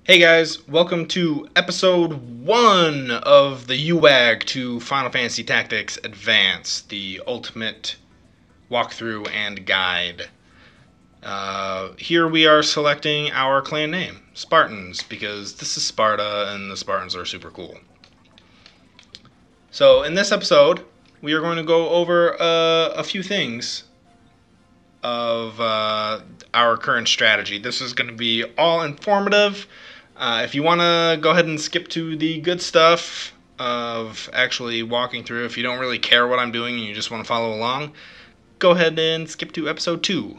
Hey guys, welcome to episode 1 of the UWAG to Final Fantasy Tactics Advance, the ultimate walkthrough and guide. Here we are selecting our clan name, Spartans, because this is Sparta and the Spartans are super cool. So in this episode, we are going to go over a few things of our current strategy. This is going to be all informative. If you want to go ahead and skip to the good stuff of actually walking through, if you don't really care what I'm doing and you just want to follow along, go ahead and skip to episode 2.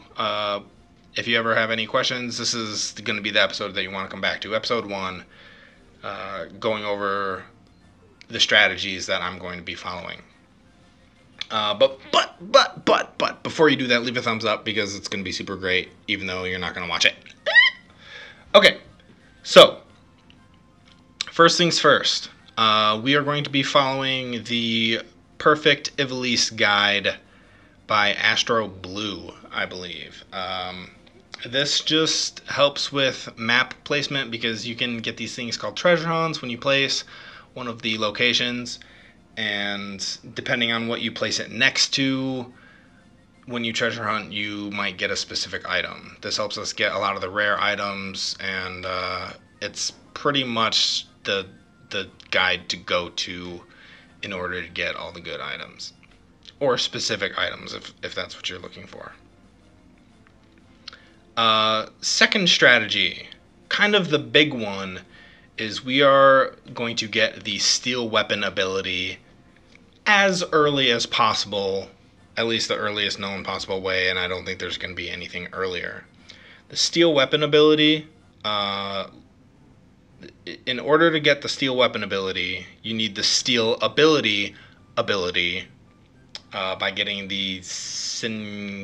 If you ever have any questions, this is going to be the episode that you want to come back to. Episode 1, going over the strategies that I'm going to be following. But before you do that, leave a thumbs up because it's going to be super great, even though you're not going to watch it. Okay. So, first things first, we are going to be following the Perfect Ivalice Guide by Astro Blue, I believe. This just helps with map placement because you can get these things called treasure hunts when you place one of the locations, and depending on what you place it next to, when you treasure hunt, you might get a specific item. This helps us get a lot of the rare items, and it's pretty much the guide to go to in order to get all the good items, or specific items if that's what you're looking for. Second strategy, kind of the big one, is we are going to get the steel weapon ability as early as possible. At least the earliest known possible way, and I don't think there's going to be anything earlier. The steel weapon ability, in order to get the steel weapon ability, you need the steel ability by getting the Cincadia,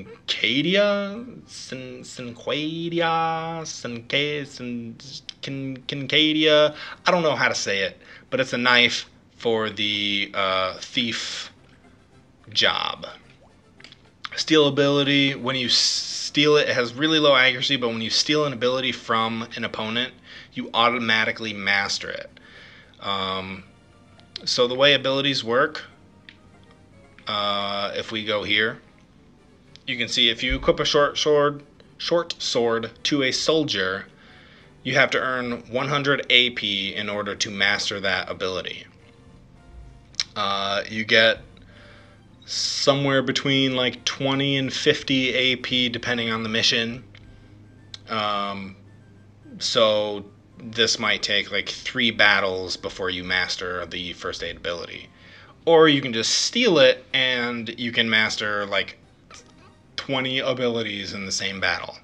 I don't know how to say it, but it's a knife for the thief job. Steal ability, when you steal it, it has really low accuracy, but when you steal an ability from an opponent, you automatically master it. So the way abilities work, if we go here, you can see if you equip a short sword to a soldier, you have to earn 100 AP in order to master that ability. You get somewhere between like 20 and 50 AP depending on the mission. So this might take like 3 battles before you master the first aid ability. Or you can just steal it and you can master like 20 abilities in the same battle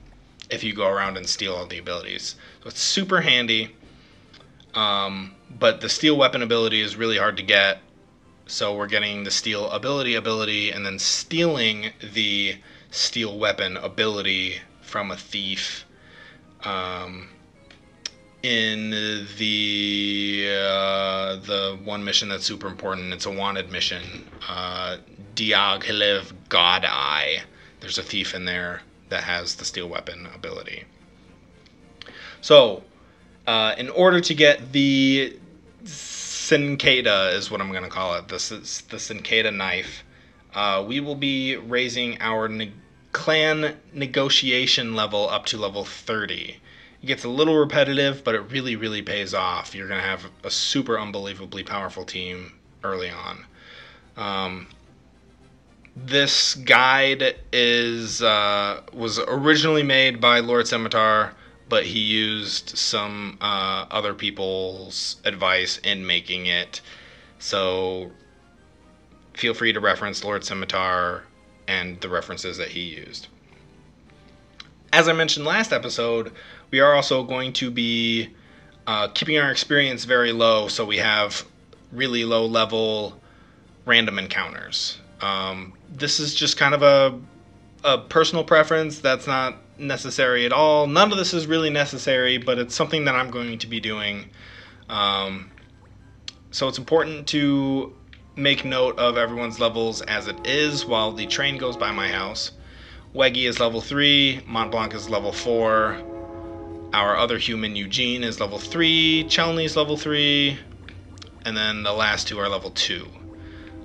if you go around and steal all the abilities. So it's super handy. But the steel weapon ability is really hard to get. So we're getting the steel ability, and then stealing the steel weapon ability from a thief. In the one mission that's super important, it's a wanted mission. Diaghilev God Eye. There's a thief in there that has the steel weapon ability. So, in order to get the Cincada is what I'm going to call it. This is the Cincada knife. We will be raising our clan negotiation level up to level 30. It gets a little repetitive, but it really, really pays off. You're going to have a super unbelievably powerful team early on. This guide was originally made by Lord Scimitar, but he used some other people's advice in making it. So feel free to reference Lord Scimitar and the references that he used. As I mentioned last episode, we are also going to be keeping our experience very low, so we have really low level random encounters. This is just kind of a personal preference. That's not necessary at all. None of this is really necessary, but it's something that I'm going to be doing. So it's important to make note of everyone's levels as it is while the train goes by my house. Weggy is level 3, Mont Blanc is level 4, Our other human, Eugene, is level 3, Chelney's level 3, and then the last two are level 2.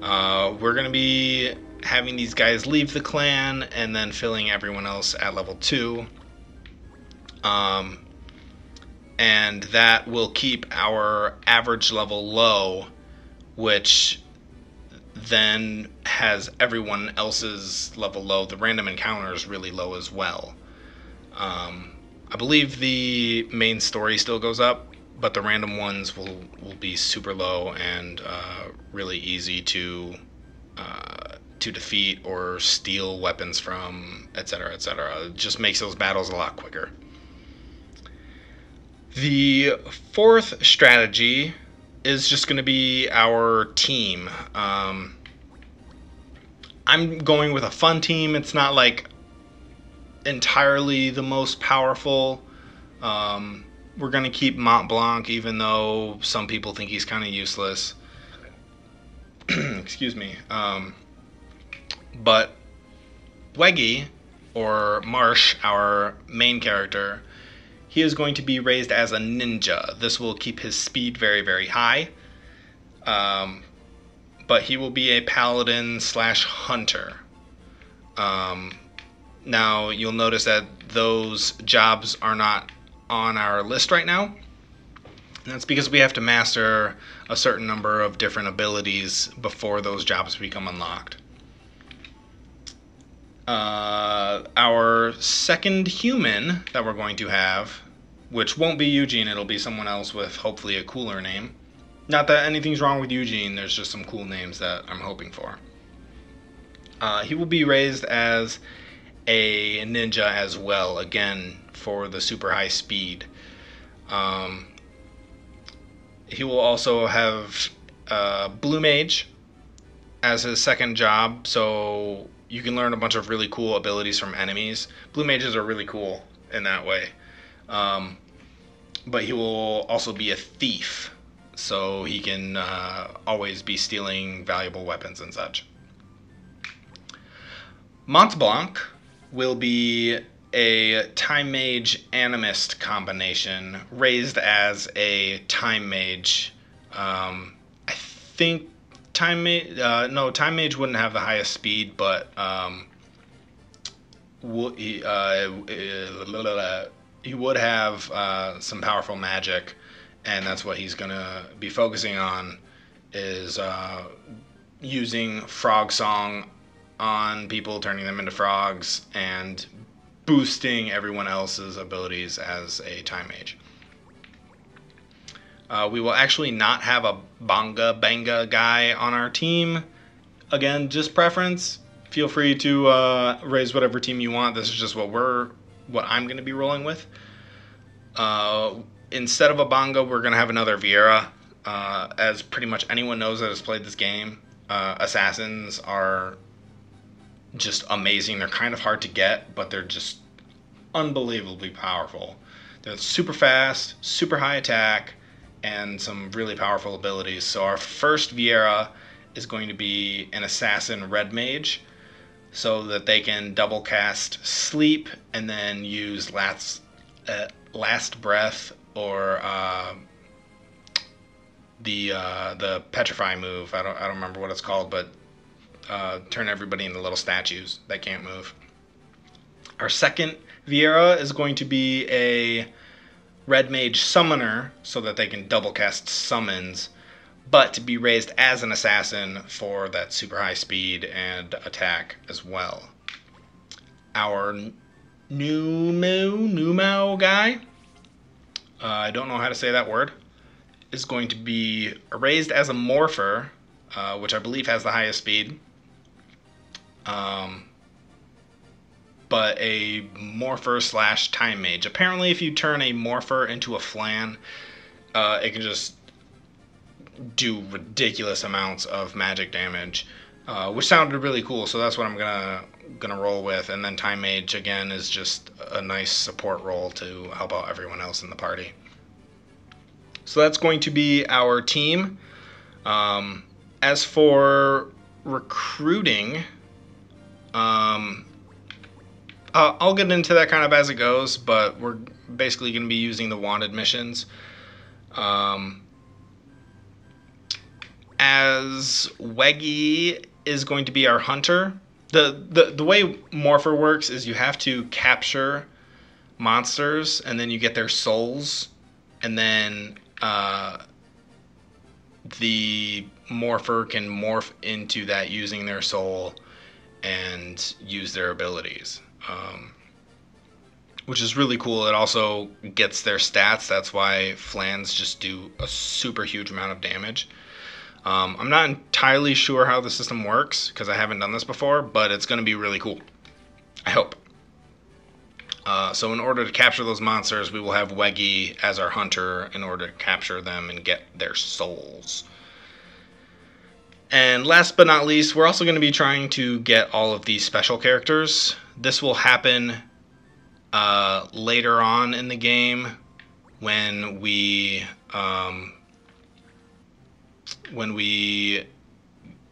We're going to be having these guys leave the clan and then filling everyone else at level 2. And that will keep our average level low, which then has everyone else's level low. The random encounter is really low as well. I believe the main story still goes up, but the random ones will be super low and really easy to defeat or steal weapons from, etc., etc. It just makes those battles a lot quicker. The fourth strategy is just going to be our team. I'm going with a fun team. It's not like entirely the most powerful. We're going to keep Mont Blanc, even though some people think he's kind of useless. Excuse me. But Weggy, or Marsh, our main character, he is going to be raised as a ninja. This will keep his speed very, very high. But he will be a paladin / hunter. Now, you'll notice that those jobs are not on our list right now. And that's because we have to master a certain number of different abilities before those jobs become unlocked. Our second human that we're going to have, which won't be Eugene, it'll be someone else with hopefully a cooler name. Not that anything's wrong with Eugene, there's just some cool names that I'm hoping for. He will be raised as a ninja as well, again, for the super high speed. He will also have Blue Mage as his second job, so you can learn a bunch of really cool abilities from enemies. Blue Mages are really cool in that way. But he will also be a thief, so he can always be stealing valuable weapons and such. Mont Blanc will be a Time Mage Animist combination, raised as a Time Mage. I think Time Mage wouldn't have the highest speed, but he would have some powerful magic, and that's what he's going to be focusing on, is using Frog Song on people, turning them into frogs, and boosting everyone else's abilities as a Time Mage. We will actually not have a Banga guy on our team. Again, just preference. Feel free to raise whatever team you want. This is just what I'm going to be rolling with. Instead of a Banga, we're going to have another Vieira. As pretty much anyone knows that has played this game, assassins are just amazing. They're kind of hard to get, but they're just unbelievably powerful. They're super fast, super high attack, and some really powerful abilities. So our first Vieira is going to be an assassin red mage, so that they can double cast sleep and then use last breath, or the petrify move. I don't remember what it's called, but turn everybody into little statues that can't move. Our second Vieira is going to be a red mage summoner, so that they can double cast summons, but to be raised as an assassin for that super high speed and attack as well. Our Numao guy, I don't know how to say that word, is going to be raised as a morpher, which I believe has the highest speed. But a morpher / time mage. Apparently, if you turn a morpher into a flan, it can just do ridiculous amounts of magic damage, which sounded really cool. So that's what I'm gonna roll with. And then time mage again is just a nice support role to help out everyone else in the party. So that's going to be our team. As for recruiting, I'll get into that kind of as it goes, but we're basically going to be using the wanted missions. As Weggy is going to be our hunter. The way Morpher works is you have to capture monsters, and then you get their souls, and then the Morpher can morph into that using their soul and use their abilities, which is really cool. It also gets their stats. That's why Flans just do a super huge amount of damage. I'm not entirely sure how the system works because I haven't done this before, but it's going to be really cool. I hope. So in order to capture those monsters, we will have Weggy as our hunter in order to capture them and get their souls. And last but not least, we're also going to be trying to get all of these special characters. This will happen later on in the game when we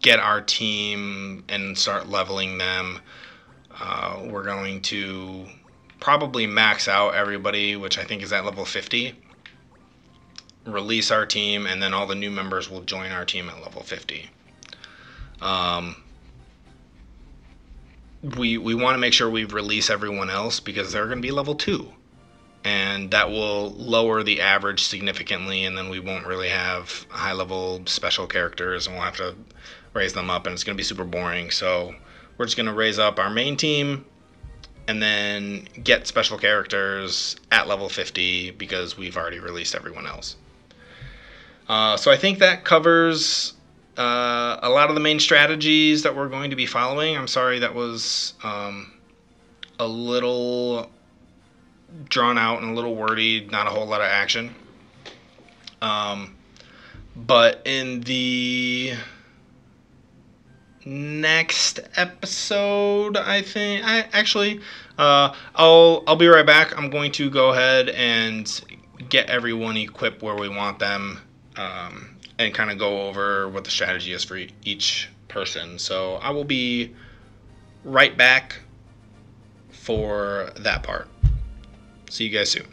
get our team and start leveling them. We're going to probably max out everybody, which I think is at level 50. Release our team, and then all the new members will join our team at level 50. We want to make sure we release everyone else because they're going to be level 2. And that will lower the average significantly, and then we won't really have high-level special characters, and we'll have to raise them up, and it's going to be super boring. So we're just going to raise up our main team and then get special characters at level 50 because we've already released everyone else. So I think that covers a lot of the main strategies that we're going to be following. I'm sorry that was a little drawn out and a little wordy, not a whole lot of action. But in the next episode, I think I'll be right back. I'm going to go ahead and get everyone equipped where we want them, and kind of go over what the strategy is for each person. So I will be right back for that part. See you guys soon.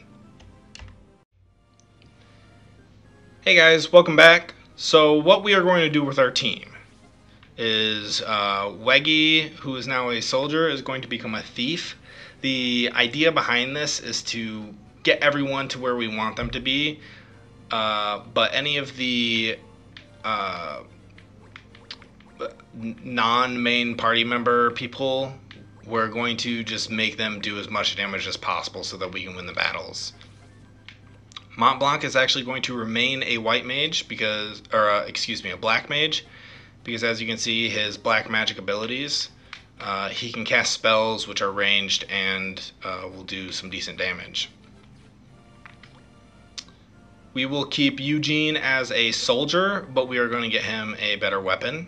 Hey guys, welcome back. So what we are going to do with our team is Weggy, who is now a soldier, is going to become a thief. The idea behind this is to get everyone to where we want them to be, but any of the non-main party member people, we're going to just make them do as much damage as possible so that we can win the battles. Mont Blanc is actually going to remain a white mage because, a black mage, because as you can see, his black magic abilities, he can cast spells which are ranged and will do some decent damage. We will keep Eugene as a soldier, but we are going to get him a better weapon.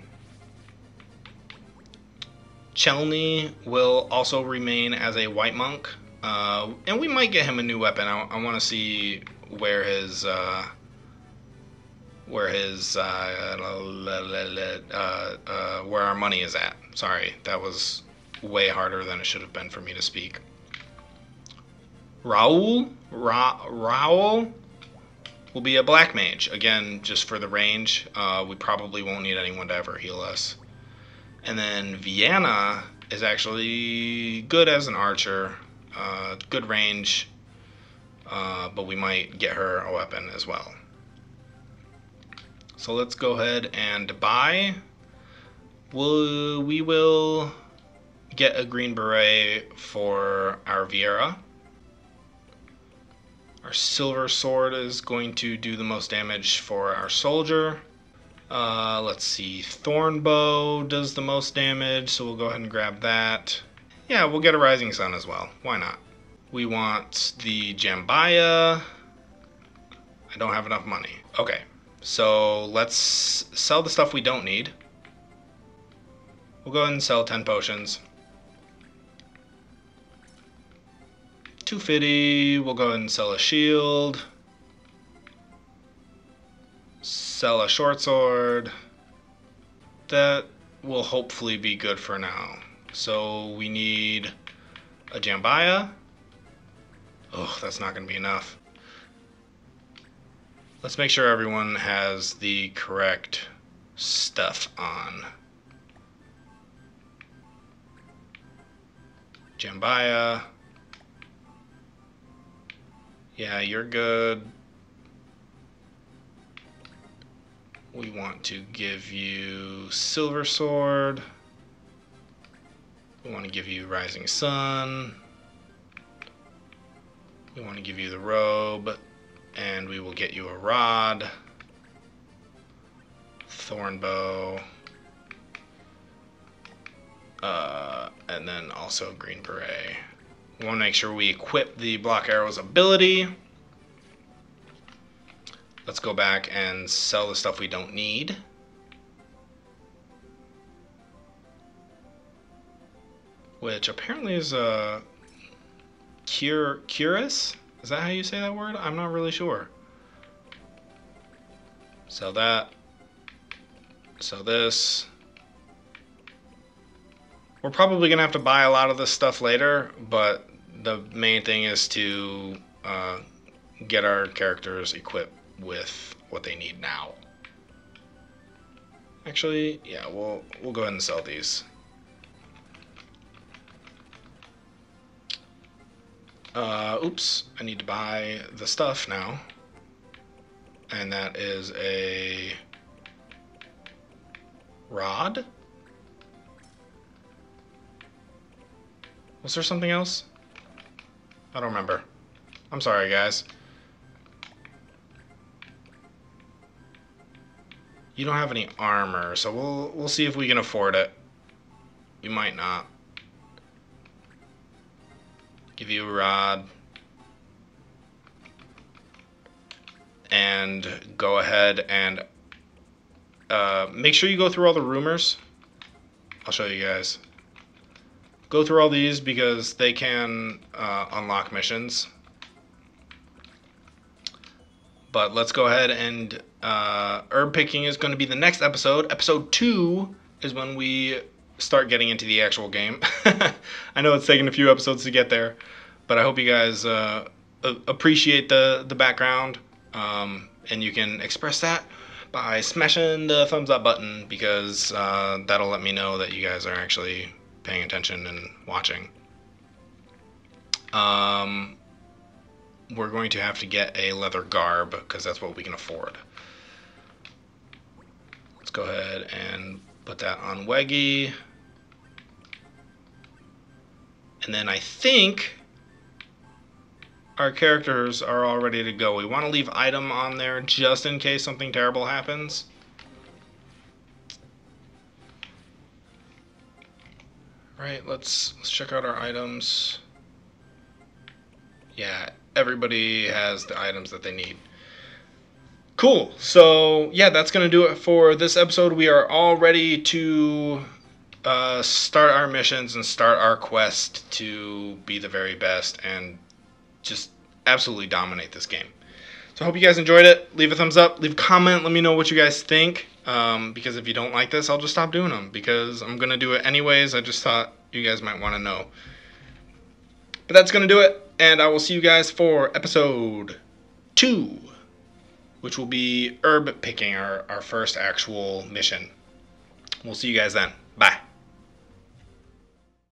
Chelney will also remain as a white monk, and we might get him a new weapon. I want to see where our money is at. Sorry, that was way harder than it should have been for me to speak. Raoul will be a black mage, again, just for the range. We probably won't need anyone to ever heal us. And then Vienna is actually good as an archer, good range, but we might get her a weapon as well. So let's go ahead and buy. We will get a green beret for our Viera. Our silver sword is going to do the most damage for our soldier. Let's see, Thornbow does the most damage, so we'll go ahead and grab that. Yeah, we'll get a Rising Sun as well. Why not? We want the Jambaya. I don't have enough money. Okay, so let's sell the stuff we don't need. We'll go ahead and sell 10 potions. 250, we'll go ahead and sell a shield. Sell a short sword. That will hopefully be good for now. So we need a Jambiya. Oh, that's not going to be enough. Let's make sure everyone has the correct stuff on. Jambiya. Yeah, you're good. We want to give you Silver Sword. We want to give you Rising Sun. We want to give you the robe. And we will get you a rod. Thornbow. And then also Green Beret. We want to make sure we equip the Block Arrow's ability. Let's go back and sell the stuff we don't need. Which apparently is a Cuirass? Is that how you say that word? I'm not really sure. Sell that. Sell this. We're probably going to have to buy a lot of this stuff later, but the main thing is to get our characters equipped with what they need now. Actually, yeah, we'll go ahead and sell these. Oops, I need to buy the stuff now. And that is a rod. Was there something else? I don't remember. I'm sorry, guys. You don't have any armor, so we'll see if we can afford it. We might not. Give you a rod. And go ahead and make sure you go through all the rumors. I'll show you guys. Go through all these because they can unlock missions. But let's go ahead and herb picking is going to be the next episode. Episode 2 is when we start getting into the actual game. I know it's taken a few episodes to get there, but I hope you guys appreciate the background, and you can express that by smashing the thumbs up button, because that'll let me know that you guys are actually paying attention and watching. We're going to have to get a leather garb because that's what we can afford. Let's go ahead and put that on Weggy. And then I think our characters are all ready to go. We want to leave item on there just in case something terrible happens. Right, let's check out our items. Yeah, everybody has the items that they need. Cool. So, yeah, that's going to do it for this episode. We are all ready to start our missions and start our quest to be the very best and just absolutely dominate this game. So I hope you guys enjoyed it. Leave a thumbs up. Leave a comment. Let me know what you guys think. Because if you don't like this, I'll just stop doing them. Because I'm going to do it anyways. I just thought you guys might want to know. But that's going to do it. And I will see you guys for episode 2. Which will be herb picking, our first actual mission. We'll see you guys then. Bye.